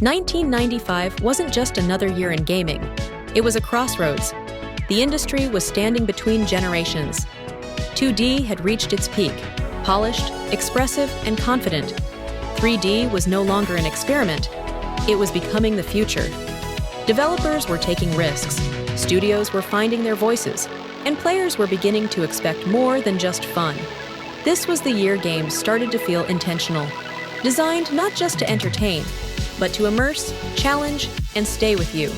1995 wasn't just another year in gaming. It was a crossroads. The industry was standing between generations. 2D had reached its peak, polished, expressive, and confident. 3D was no longer an experiment. It was becoming the future. Developers were taking risks, studios were finding their voices, and players were beginning to expect more than just fun. This was the year games started to feel intentional, designed not just to entertain, but to immerse, challenge, and stay with you.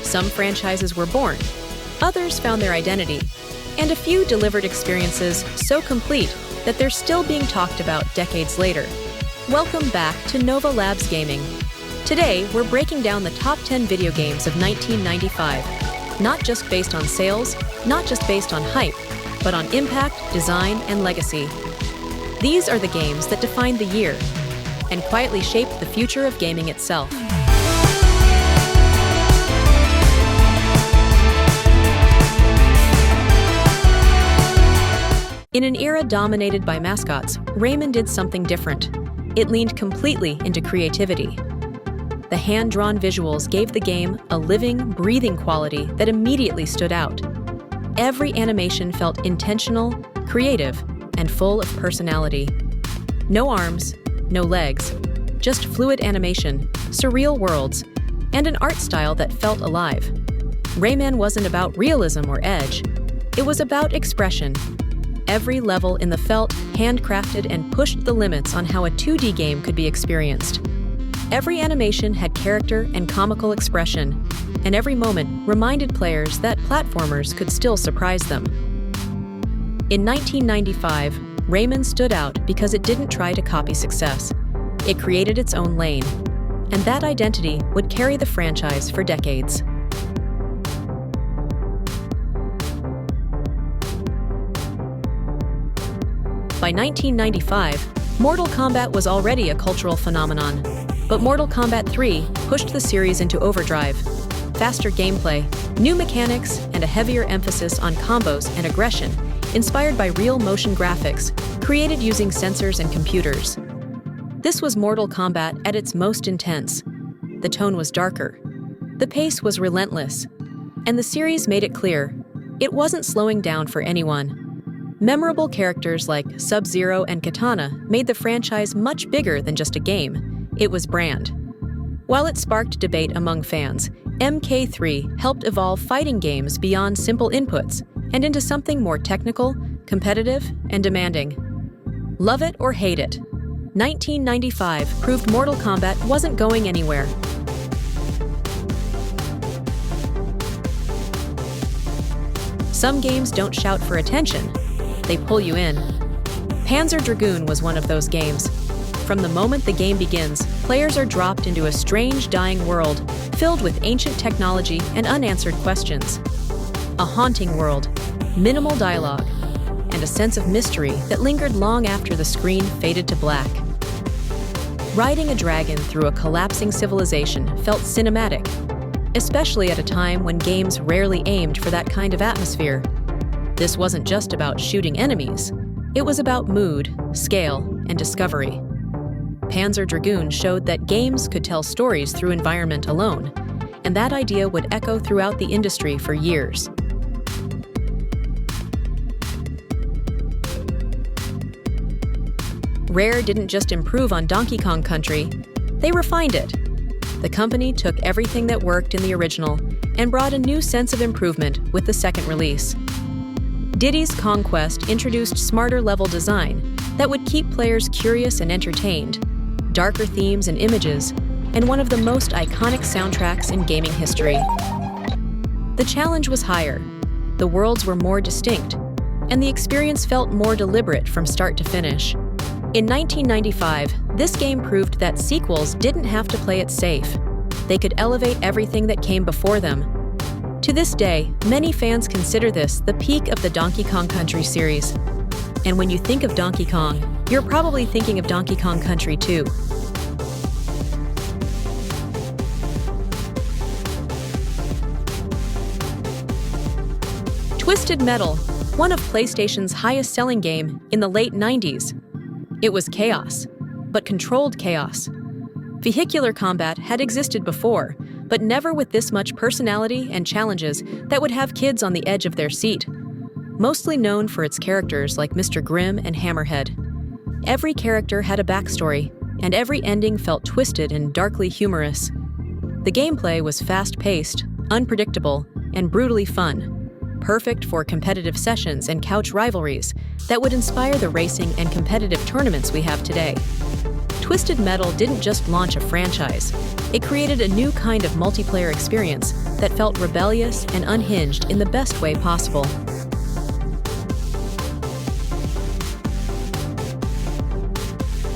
Some franchises were born, others found their identity, and a few delivered experiences so complete that they're still being talked about decades later. Welcome back to Nova Labs Gaming. Today, we're breaking down the top 10 video games of 1995, not just based on sales, not just based on hype, but on impact, design, and legacy. These are the games that defined the year and quietly shaped the future of gaming itself. In an era dominated by mascots, Rayman did something different. It leaned completely into creativity. The hand-drawn visuals gave the game a living, breathing quality that immediately stood out. Every animation felt intentional, creative, and full of personality. No arms, no legs, just fluid animation, surreal worlds, and an art style that felt alive. Rayman wasn't about realism or edge. It was about expression. Every level in the felt handcrafted and pushed the limits on how a 2D game could be experienced. Every animation had character and comical expression, and every moment reminded players that platformers could still surprise them. In 1995, Rayman stood out because it didn't try to copy success. It created its own lane, and that identity would carry the franchise for decades. By 1995, Mortal Kombat was already a cultural phenomenon, but Mortal Kombat III pushed the series into overdrive. Faster gameplay, new mechanics, and a heavier emphasis on combos and aggression, inspired by real motion graphics, created using sensors and computers. This was Mortal Kombat at its most intense. The tone was darker. The pace was relentless. And the series made it clear, it wasn't slowing down for anyone. Memorable characters like Sub-Zero and Katana made the franchise much bigger than just a game. It was brand. While it sparked debate among fans, MK3 helped evolve fighting games beyond simple inputs and into something more technical, competitive, and demanding. Love it or hate it, 1995 proved Mortal Kombat wasn't going anywhere. Some games don't shout for attention, they pull you in. Panzer Dragoon was one of those games. From the moment the game begins, players are dropped into a strange, dying world filled with ancient technology and unanswered questions. A haunting world, minimal dialogue, and a sense of mystery that lingered long after the screen faded to black. Riding a dragon through a collapsing civilization felt cinematic, especially at a time when games rarely aimed for that kind of atmosphere. This wasn't just about shooting enemies. It was about mood, scale, and discovery. Panzer Dragoon showed that games could tell stories through environment alone, and that idea would echo throughout the industry for years. Rare didn't just improve on Donkey Kong Country, they refined it. The company took everything that worked in the original and brought a new sense of improvement with the second release. Diddy's Conquest introduced smarter level design that would keep players curious and entertained, darker themes and images, and one of the most iconic soundtracks in gaming history. The challenge was higher, the worlds were more distinct, and the experience felt more deliberate from start to finish. In 1995, this game proved that sequels didn't have to play it safe. They could elevate everything that came before them. To this day, many fans consider this the peak of the Donkey Kong Country series. And when you think of Donkey Kong, you're probably thinking of Donkey Kong Country 2. Twisted Metal, one of PlayStation's highest-selling game in the late 90s. It was chaos, but controlled chaos. Vehicular combat had existed before, but never with this much personality and challenges that would have kids on the edge of their seat. Mostly known for its characters like Mr. Grimm and Hammerhead. Every character had a backstory, and every ending felt twisted and darkly humorous. The gameplay was fast-paced, unpredictable, and brutally fun, perfect for competitive sessions and couch rivalries that would inspire the racing and competitive tournaments we have today. Twisted Metal didn't just launch a franchise, it created a new kind of multiplayer experience that felt rebellious and unhinged in the best way possible.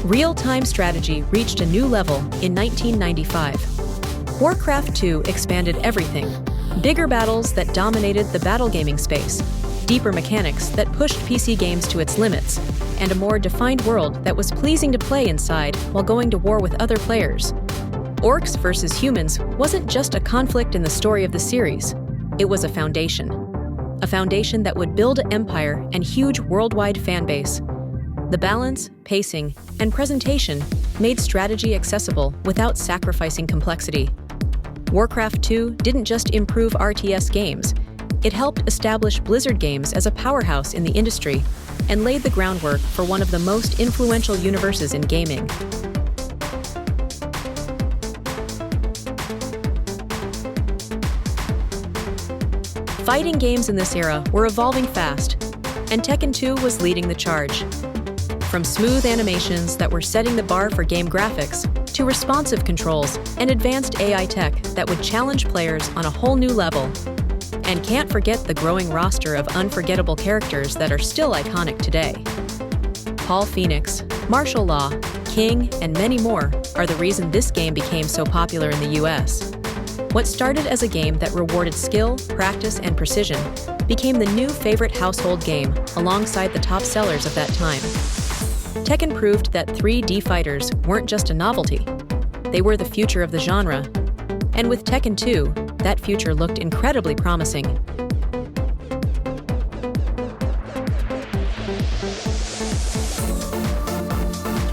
Real-time strategy reached a new level in 1995. Warcraft II expanded everything. Bigger battles that dominated the battle gaming space, deeper mechanics that pushed PC games to its limits, and a more defined world that was pleasing to play inside while going to war with other players. Orcs versus humans wasn't just a conflict in the story of the series, it was a foundation. A foundation that would build an empire and huge worldwide fan base. The balance, pacing, and presentation made strategy accessible without sacrificing complexity. Warcraft II didn't just improve RTS games, it helped establish Blizzard Games as a powerhouse in the industry and laid the groundwork for one of the most influential universes in gaming. Fighting games in this era were evolving fast, and Tekken 2 was leading the charge. From smooth animations that were setting the bar for game graphics, to responsive controls and advanced AI tech that would challenge players on a whole new level. And can't forget the growing roster of unforgettable characters that are still iconic today. Paul Phoenix, Martial Law, King, and many more are the reason this game became so popular in the US. What started as a game that rewarded skill, practice, and precision became the new favorite household game alongside the top sellers of that time. Tekken proved that 3D fighters weren't just a novelty, they were the future of the genre. And with Tekken 2, that future looked incredibly promising.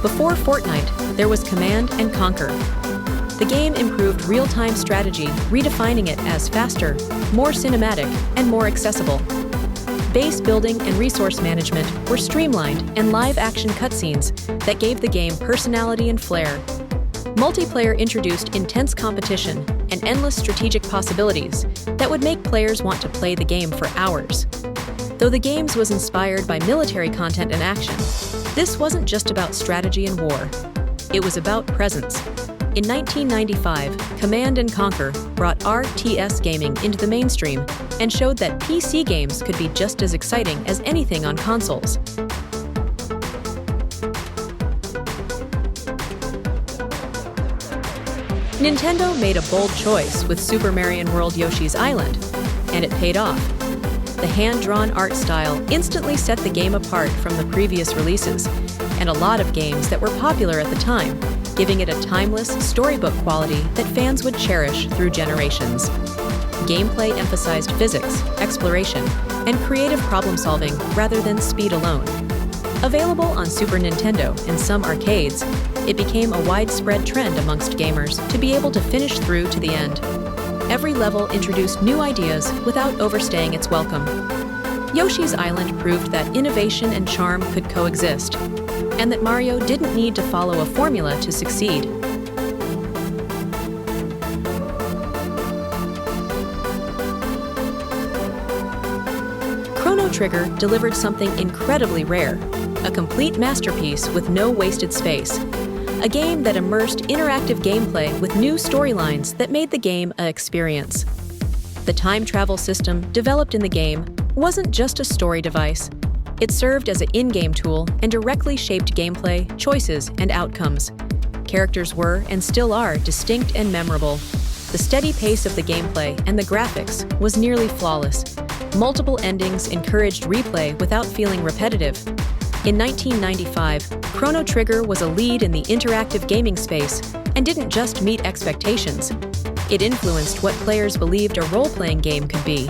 Before Fortnite, there was Command & Conquer. The game improved real-time strategy, redefining it as faster, more cinematic, and more accessible. Base building and resource management were streamlined, and live-action cutscenes that gave the game personality and flair. Multiplayer introduced intense competition and endless strategic possibilities that would make players want to play the game for hours. Though the games was inspired by military content and action, this wasn't just about strategy and war. It was about presence. In 1995, Command & Conquer brought RTS gaming into the mainstream and showed that PC games could be just as exciting as anything on consoles. Nintendo made a bold choice with Super Mario World Yoshi's Island, and it paid off. The hand-drawn art style instantly set the game apart from the previous releases, and a lot of games that were popular at the time, giving it a timeless, storybook quality that fans would cherish through generations. Gameplay emphasized physics, exploration, and creative problem-solving rather than speed alone. Available on Super Nintendo and some arcades, it became a widespread trend amongst gamers to be able to finish through to the end. Every level introduced new ideas without overstaying its welcome. Yoshi's Island proved that innovation and charm could coexist, and that Mario didn't need to follow a formula to succeed. Chrono Trigger delivered something incredibly rare, a complete masterpiece with no wasted space. A game that immersed interactive gameplay with new storylines that made the game an experience. The time travel system developed in the game wasn't just a story device. It served as an in-game tool and directly shaped gameplay, choices, and outcomes. Characters were, and still are, distinct and memorable. The steady pace of the gameplay and the graphics was nearly flawless. Multiple endings encouraged replay without feeling repetitive. In 1995, Chrono Trigger was a lead in the interactive gaming space and didn't just meet expectations. It influenced what players believed a role-playing game could be.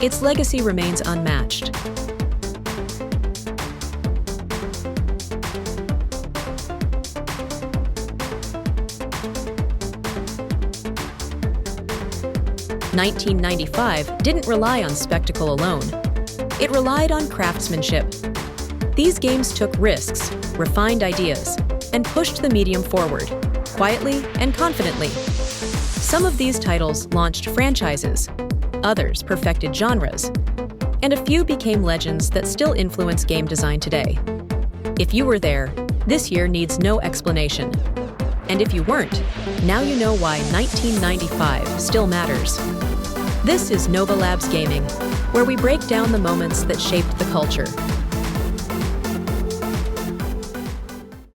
Its legacy remains unmatched. 1995 didn't rely on spectacle alone. It relied on craftsmanship. These games took risks, refined ideas, and pushed the medium forward, quietly and confidently. Some of these titles launched franchises, others perfected genres, and a few became legends that still influence game design today. If you were there, this year needs no explanation. And if you weren't, now you know why 1995 still matters. This is Nova Labs Gaming, where we break down the moments that shaped the culture